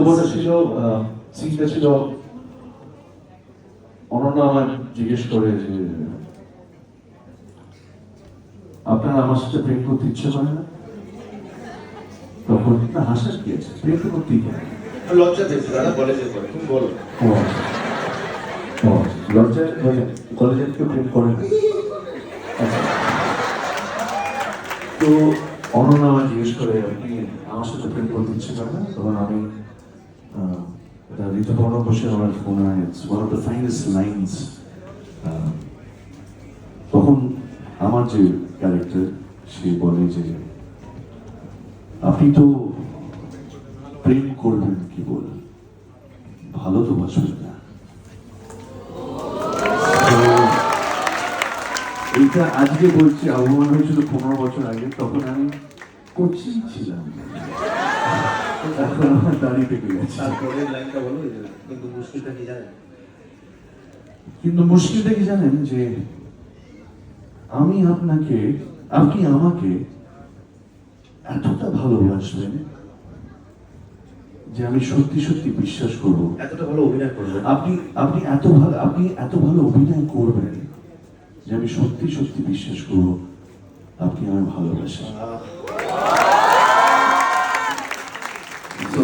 বলতে ছিল সিনটা ছিল অনন্যা আমায় জিজ্ঞেস করে যে আপনার আমার সাথে প্রেম করতে ইচ্ছে করে না? তখন না হাসার কি আছে, প্রেম তো করতেই পারে। লজ্জা পেয়েছে দাদা, কলেজের পরে তুমি বলো। ও ও লজ্জায় কলেজের কেউ প্রেম করে না। আচ্ছা, তো অনন্যা আমায় জিজ্ঞেস করে আপনি আমার সাথে প্রেম করতে ইচ্ছে করে না? তখন আমি ঋতুপর্ণ বসে আমার মনে হয় one of the finest lines. তখন আমার যে ক্যারেক্টার সে বলে যে আপনি তো প্রেম করবেন কি বলে, ভালো তো বাসবেন না। এইটা আজকে বলছি, আহ্বান হয়েছিল 15 বছর আগে, তখন আমি কোচিং ছিলাম, এখন আমার দাঁড়িয়ে পেকে গেছে। তারপরের লাইনটা বলো, কিন্তু মুশকিলটা কি জানেন? কিন্তু মুশকিলটা কি জানেন, যে আমি আপনাকে, আপনি আমাকে এতটা ভালোবাসবেন যে আমি সত্যি সত্যি বিশ্বাস করব। এতটা ভালো অভিনয় করবেন আপনি আপনি এত ভালো অভিনয় করবেন যে আমি সত্যি সত্যি বিশ্বাস করব আপনি আমায় ভালোবাসেন। তো